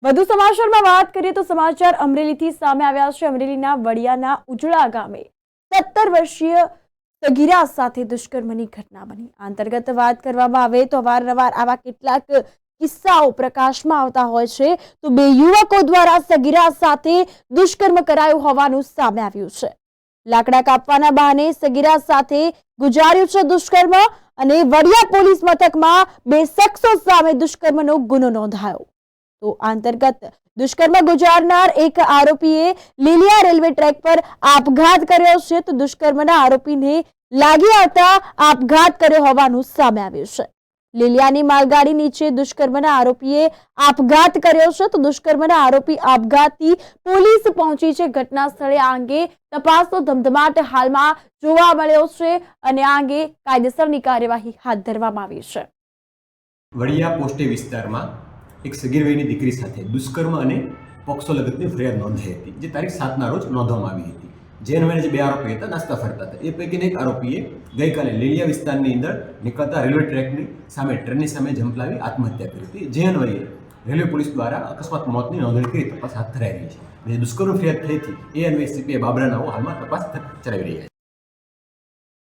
વધુ સમાચારમાં વાત કરીએ તો સમાચાર અમરેલીથી સામે આવ્યા છે। અમરેલીના વડિયાના ઉજળા ગામે 17 વર્ષીય સગીરા સાથે દુષ્કર્મની ઘટના બની। આ અંતર્ગત વાત કરવામાં આવે તો અવારનવાર આવા કેટલાક કિસ્સાઓ પ્રકાશમાં આવતા હોય છે। તો બે યુવકો દ્વારા સગીરા સાથે દુષ્કર્મ કરાયું હોવાનું સામે આવ્યું છે। લાકડા કાપવાના બહાને સગીરા સાથે ગુજાર્યું છે દુષ્કર્મ અને વડિયા પોલીસ મથકમાં બે શખ્સો સામે દુષ્કર્મનો ગુનો નોંધાયો। તો આ અંતર્ગત દુષ્કર્મ ગુજારનાર એક આરોપીએ લીલિયા રેલવે ટ્રેક પર આપઘાત કર્યો છે। તો દુષ્કર્મના આરોપીને લાગી આવતા આપઘાત કર્યો હોવાનું સામે આવ્યું છે। લીલિયાની માલગાડી નીચે દુષ્કર્મના આરોપીએ આપઘાત કર્યો છે। તો દુષ્કર્મના આરોપી આપઘાતથી પોલીસ પહોંચી છે। ઘટના સ્થળે આ અંગે તપાસનો ધમધમાટ હાલમાં જોવા મળ્યો છે અને આ અંગે કાયદેસરની કાર્યવાહી હાથ ધરવામાં આવી છે। વડિયા પોસ્ટે વિસ્તારમાં એક સગીર વયની દીકરી સાથે દુષ્કર્મ અને પોક્સો લગતની ફરિયાદ નોંધાઈ હતી, જે તારીખ 7ના રોજ નોંધવામાં આવી હતી। જે અન્વયે જે બે આરોપી હતા નાસ્તા ફરતા હતા, એ પૈકીના એક આરોપીએ ગઈકાલે લીલિયા વિસ્તારની અંદર નીકળતા રેલવે ટ્રેકની સામે ટ્રેનની સામે જંપલાવી આત્મહત્યા કરી હતી। જે અન્વયે રેલવે પોલીસ દ્વારા અકસ્માત મોતની નોંધણી કરી તપાસ હાથ ધરાઈ રહી છે। જે દુષ્કર્મ ફરિયાદ થઈ હતી એ અન્વયે સીપીઆઈ બાબરાનાઓ હાલમાં તપાસ ચલાવી રહ્યા છે।